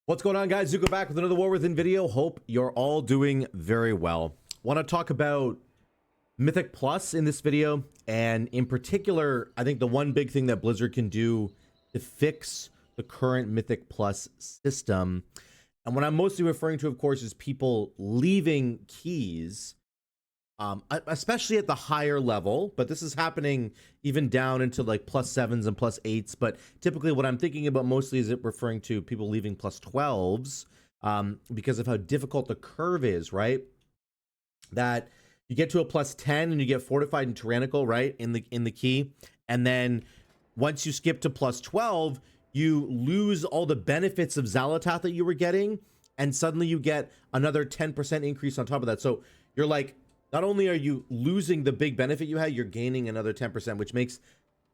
What's going on, guys? Zuko back with another War Within video. Hope you're all doing very well. Want to talk about Mythic Plus in this video, and in particular, I think the one big thing that Blizzard can do to fix the current Mythic Plus system, and what I'm mostly referring to, of course, is people leaving keys, especially at the higher level, but this is happening even down into like +7s and +8s. But typically what I'm thinking about mostly is it referring to people leaving +12s because of how difficult the curve is, right? That you get to a +10 and you get fortified and tyrannical, right, in the key, and then once you skip to +12, you lose all the benefits of Xalatath that you were getting, and suddenly you get another 10% increase on top of that. So you're like, not only are you losing the big benefit you had, you're gaining another 10%, which makes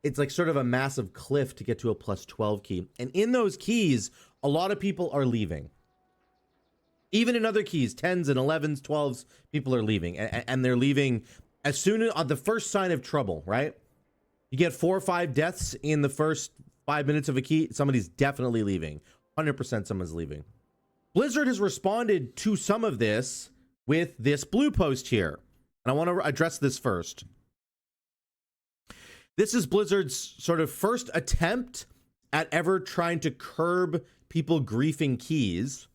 it's like sort of a massive cliff to get to a +12 key. And in those keys, a lot of people are leaving. Even in other keys, 10s and 11s, 12s, people are leaving. And they're leaving as soon as on the first sign of trouble, right? You get 4 or 5 deaths in the first 5 minutes of a key, somebody's definitely leaving. 100% someone's leaving. Blizzard has responded to some of this with this blue post here. And I want to address this first. This is Blizzard's sort of first attempt at ever trying to curb people griefing keys.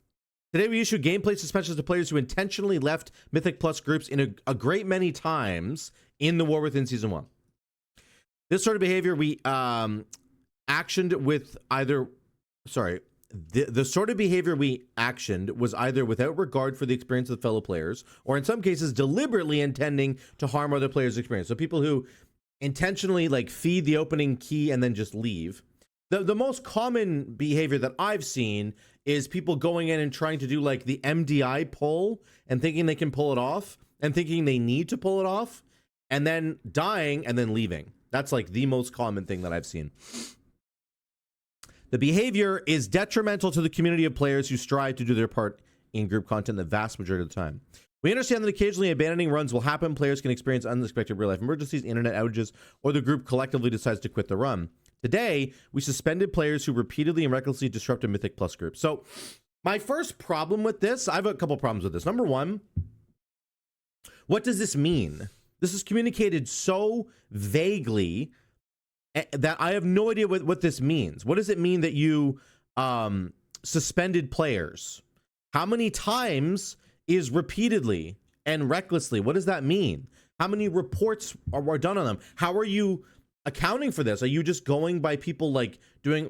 Today we issued gameplay suspensions to players who intentionally left Mythic Plus groups in a great many times in the War Within Season 1. This sort of behavior we actioned with either... Sorry. The sort of behavior we actioned was either without regard for the experience of fellow players, or in some cases deliberately intending to harm other players' experience. So people who intentionally like feed the opening key and then just leave. The most common behavior that I've seen is people going in and trying to do like the MDI pull and thinking they can pull it off and thinking they need to pull it off and then dying and then leaving. That's like the most common thing that I've seen. The behavior is detrimental to the community of players who strive to do their part in group content the vast majority of the time. We understand that occasionally abandoning runs will happen. Players can experience unexpected real-life emergencies, internet outages, or the group collectively decides to quit the run. Today, we suspended players who repeatedly and recklessly disrupted Mythic Plus groups. So, my first problem with this, I have a couple problems with this. Number one, what does this mean? This is communicated so vaguely that I have no idea what this means. What does it mean that you suspended players? How many times is repeatedly and recklessly? What does that mean? How many reports are done on them? How are you accounting for this? Are you just going by people like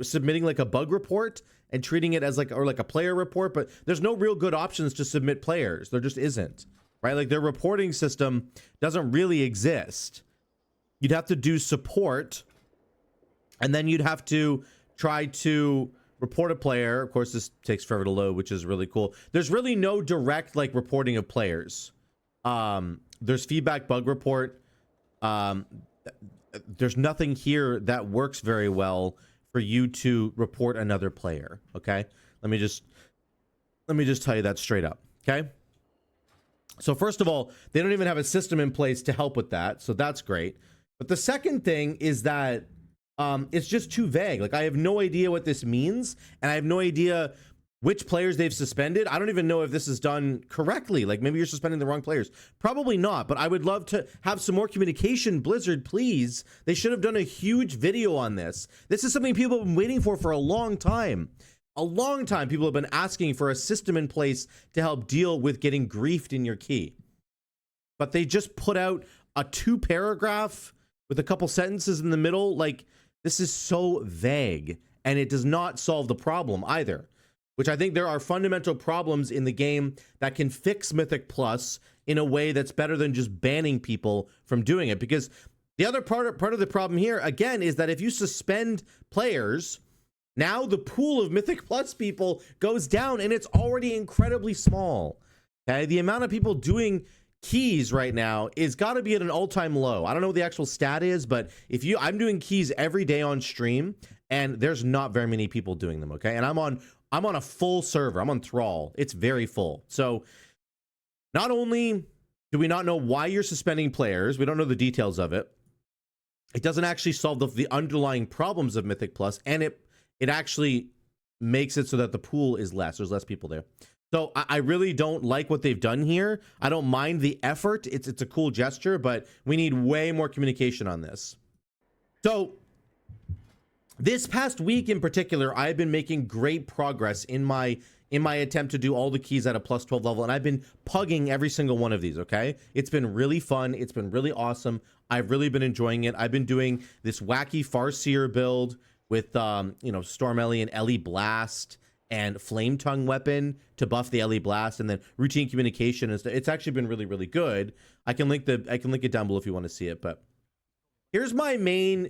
submitting like a bug report and treating it as like a player report? But there's no real good options to submit players. There just isn't, right? Like their reporting system doesn't really exist. You'd have to do support, and then you'd have to try to report a player. Of course, this takes forever to load, which is really cool. There's really no direct like reporting of players. There's feedback bug report. There's nothing here that works very well for you to report another player. Okay, let me just tell you that straight up. Okay, so first of all, they don't even have a system in place to help with that, so that's great. But the second thing is that it's just too vague. Like I have no idea what this means, and I have no idea which players they've suspended. I don't even know if this is done correctly. Like maybe you're suspending the wrong players. Probably not, but I would love to have some more communication. Blizzard, please. They should have done a huge video on this. This is something people have been waiting for a long time. A long time people have been asking for a system in place to help deal with getting griefed in your key. But they just put out a 2-paragraph with a couple sentences in the middle. Like, this is so vague, and it does not solve the problem either, which I think there are fundamental problems in the game that can fix Mythic Plus in a way that's better than just banning people from doing it. Because the other part of the problem here, again, is that if you suspend players, now the pool of Mythic Plus people goes down, and it's already incredibly small. Okay, the amount of people doing keys right now is got to be at an all-time low. I don't know what the actual stat is, but I'm doing keys every day on stream, and there's not very many people doing them. Okay, and I'm on a full server. I'm on Thrall. It's very full. So not only do we not know why you're suspending players, we don't know the details of it. It doesn't actually solve the underlying problems of Mythic Plus, and it actually makes it so that the pool is less. There's less people there. So I really don't like what they've done here. I don't mind the effort. It's a cool gesture, but we need way more communication on this. So this past week in particular, I've been making great progress in my attempt to do all the keys at a plus 12 level, and I've been pugging every single one of these, okay? It's been really fun. It's been really awesome. I've really been enjoying it. I've been doing this wacky Farseer build with, Storm Ellie and Ellie Blast and Flame Tongue Weapon to buff the Ellie Blast, and then routine communication. And it's actually been really, really good. I can link it down below if you want to see it, but here's my main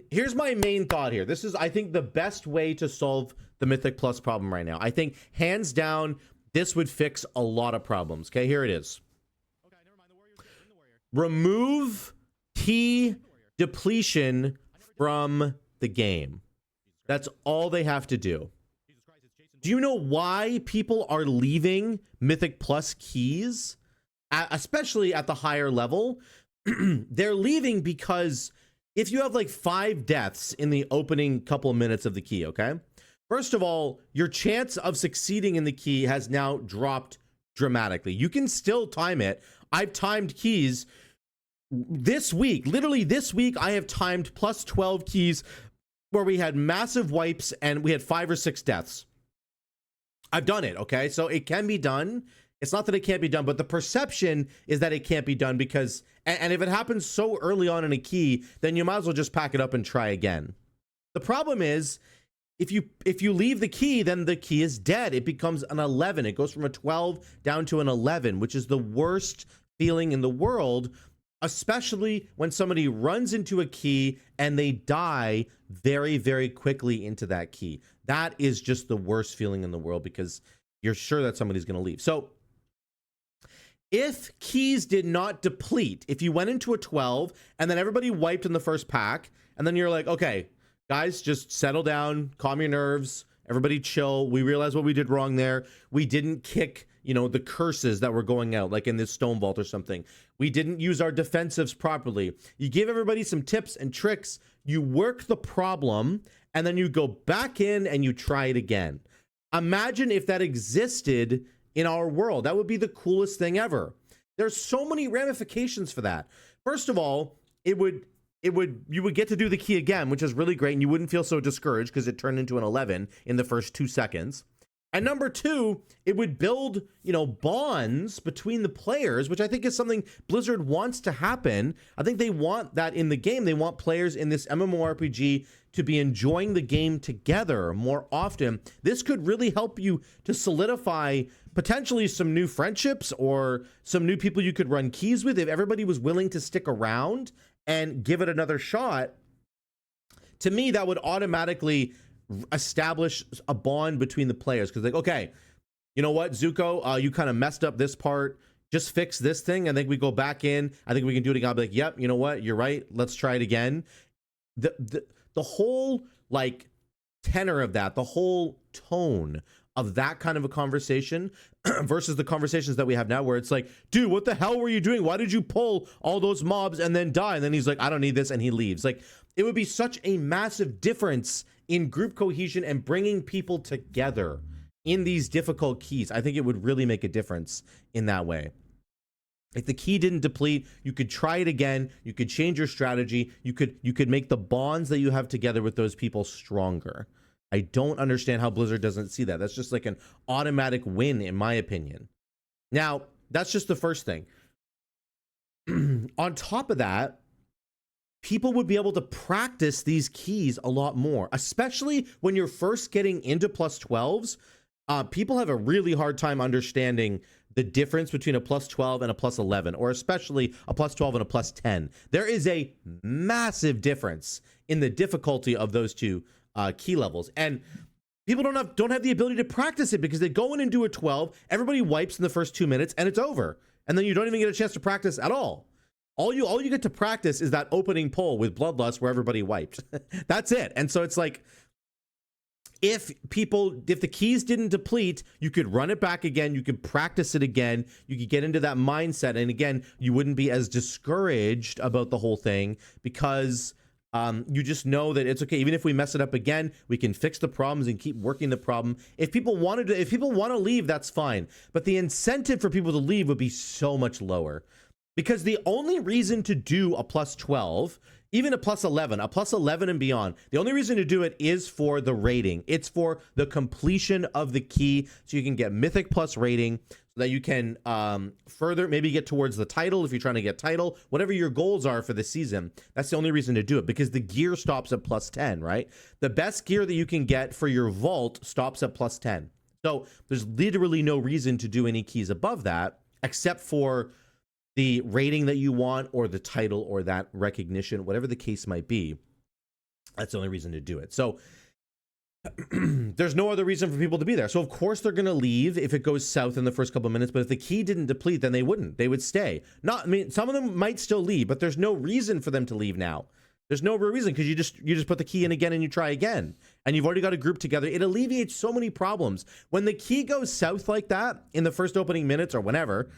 thought here. This is, I think, the best way to solve the Mythic Plus problem right now. I think, hands down, this would fix a lot of problems. Okay, here it is. Okay, never mind. The warrior. Remove key depletion from the game. That's all they have to do. Do you know why people are leaving Mythic Plus keys, especially at the higher level? They're leaving because if you have like 5 deaths in the opening couple of minutes of the key, okay? First of all, your chance of succeeding in the key has now dropped dramatically. You can still time it. I've timed keys this week. Literally this week, I have timed plus 12 keys where we had massive wipes and we had 5 or 6 deaths. I've done it, okay? So it can be done. It's not that it can't be done, but the perception is that it can't be done because, and if it happens so early on in a key, then you might as well just pack it up and try again. The problem is, if you leave the key, then the key is dead. It becomes an 11. It goes from a 12 down to an 11, which is the worst feeling in the world, especially when somebody runs into a key and they die very, very quickly into that key. That is just the worst feeling in the world because you're sure that somebody's going to leave. So if keys did not deplete, if you went into a 12 and then everybody wiped in the first pack, and then you're like, okay, guys, just settle down, calm your nerves, everybody chill. We realize what we did wrong there. We didn't kick, the curses that were going out, like in this stone vault or something. We didn't use our defensives properly. You give everybody some tips and tricks, you work the problem, and then you go back in and you try it again. Imagine if that existed in our world. That would be the coolest thing ever. There's so many ramifications for that. First of all, you would get to do the key again, which is really great, and you wouldn't feel so discouraged because it turned into an 11 in the first 2 seconds. And number 2, it would build, bonds between the players, which I think is something Blizzard wants to happen. I think they want that in the game. They want players in this MMORPG to be enjoying the game together more often. This could really help you to solidify potentially some new friendships or some new people you could run keys with if everybody was willing to stick around and give it another shot. To me, that would automatically establish a bond between the players, because like, okay, you know what, Zuko, you kind of messed up this part, just fix this thing. I think we go back in, I think we can do it again. I'll be like, yep, you know what, you're right, let's try it again. The whole like tenor of that, the whole tone of that kind of a conversation versus the conversations that we have now where it's like, dude, what the hell were you doing? Why did you pull all those mobs and then die? And then he's like, I don't need this, and he leaves. Like, it would be such a massive difference in group cohesion and bringing people together in these difficult keys. I think it would really make a difference in that way. If the key didn't deplete, you could try it again. You could change your strategy. You could make the bonds that you have together with those people stronger. I don't understand how Blizzard doesn't see that. That's just like an automatic win, in my opinion. Now, that's just the first thing. On top of that, people would be able to practice these keys a lot more, especially when you're first getting into plus 12s. People have a really hard time understanding the difference between a plus 12 and a plus 11, or especially a plus 12 and a plus 10. There is a massive difference in the difficulty of those two key levels, and people don't have the ability to practice it because they go in and do a 12, everybody wipes in the first 2 minutes, and it's over, and then you don't even get a chance to practice at all. All you get to practice is that opening pull with Bloodlust where everybody wiped. That's it. And so it's like, if the keys didn't deplete, you could run it back again, you could practice it again, you could get into that mindset, and again, you wouldn't be as discouraged about the whole thing because You just know that it's okay. Even if we mess it up again, we can fix the problems and keep working the problem. If people want to leave, that's fine. But the incentive for people to leave would be so much lower, because the only reason to do a plus 12, even a plus 11 and beyond, the only reason to do it is for the rating. It's for the completion of the key, so you can get Mythic plus rating, so that you can further maybe get towards the title if you're trying to get title, whatever your goals are for the season. That's the only reason to do it, because the gear stops at plus 10, right? The best gear that you can get for your vault stops at plus 10. So there's literally no reason to do any keys above that, except for the rating that you want, or the title, or that recognition, whatever the case might be. That's the only reason to do it. So there's no other reason for people to be there. So of course they're going to leave if it goes south in the first couple of minutes, but if the key didn't deplete, then they wouldn't. They would stay. I mean, some of them might still leave, but there's no reason for them to leave now. There's no real reason, because you just put the key in again and you try again, and you've already got a group together. It alleviates so many problems. When the key goes south like that in the first opening minutes or whenever,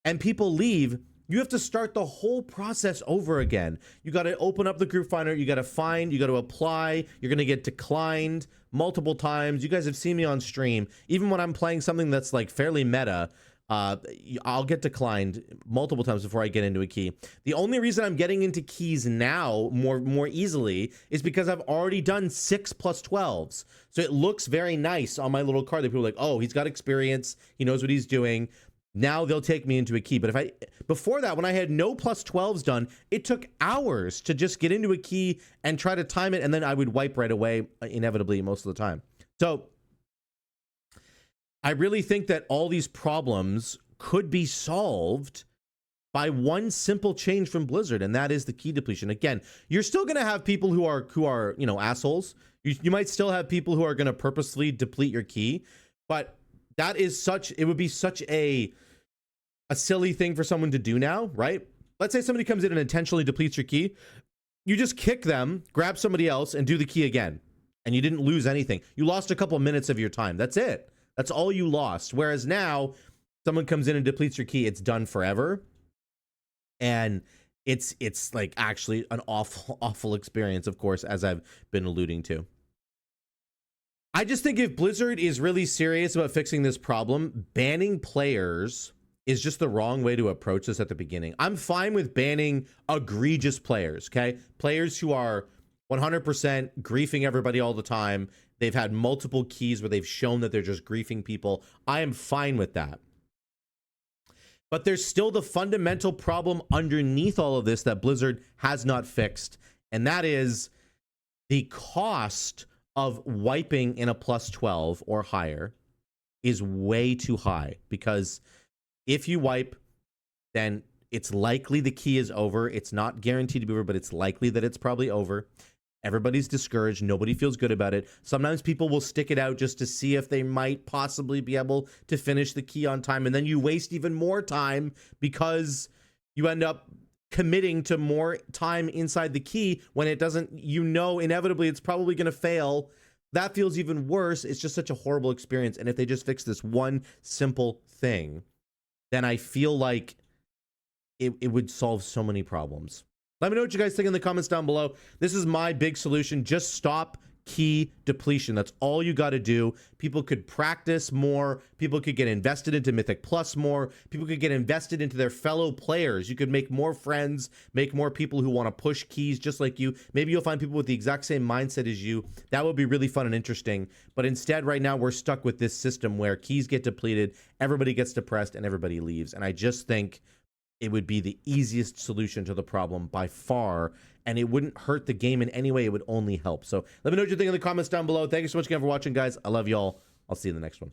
and people leave, you have to start the whole process over again. You got to open up the group finder. You got to find, you got to apply. You're going to get declined multiple times. You guys have seen me on stream. Even when I'm playing something that's like fairly meta, I'll get declined multiple times before I get into a key. The only reason I'm getting into keys now more easily is because I've already done 6 plus 12s. So it looks very nice on my little card that people are like, oh, he's got experience. He knows what he's doing. Now they'll take me into a key. But before that, when I had no plus 12s done, it took hours to just get into a key and try to time it, and then I would wipe right away, inevitably, most of the time. So I really think that all these problems could be solved by one simple change from Blizzard, and that is the key depletion. Again, you're still going to have people who are assholes. You might still have people who are going to purposely deplete your key, but it would be such a silly thing for someone to do now, right? Let's say somebody comes in and intentionally depletes your key. You just kick them, grab somebody else, and do the key again. And you didn't lose anything. You lost a couple minutes of your time. That's it. That's all you lost. Whereas now, someone comes in and depletes your key, it's done forever. And it's like actually an awful experience, of course, as I've been alluding to. I just think if Blizzard is really serious about fixing this problem, banning players is just the wrong way to approach this at the beginning. I'm fine with banning egregious players, okay? Players who are 100% griefing everybody all the time. They've had multiple keys where they've shown that they're just griefing people. I am fine with that. But there's still the fundamental problem underneath all of this that Blizzard has not fixed, and that is the cost of wiping in a plus 12 or higher is way too high, because if you wipe, then it's likely the key is over. It's not guaranteed to be over, but it's likely that it's probably over. Everybody's discouraged. Nobody feels good about it. Sometimes people will stick it out just to see if they might possibly be able to finish the key on time. And then you waste even more time because you end up committing to more time inside the key when it doesn't, inevitably it's probably going to fail. That feels even worse. It's just such a horrible experience. And if they just fix this one simple thing, then I feel like it would solve so many problems. Let me know what you guys think in the comments down below. This is my big solution. Just stop key depletion. That's all you got to do. People could practice more. People could get invested into Mythic Plus more. People could get invested into their fellow players. You could make more friends, make more people who want to push keys just like you. Maybe you'll find people with the exact same mindset as you. That would be really fun and interesting. But instead, right now, we're stuck with this system where keys get depleted, everybody gets depressed, and everybody leaves. And I just think it would be the easiest solution to the problem by far, and it wouldn't hurt the game in any way. It would only help. So let me know what you think in the comments down below. Thank you so much again for watching, guys. I love y'all. I'll see you in the next one.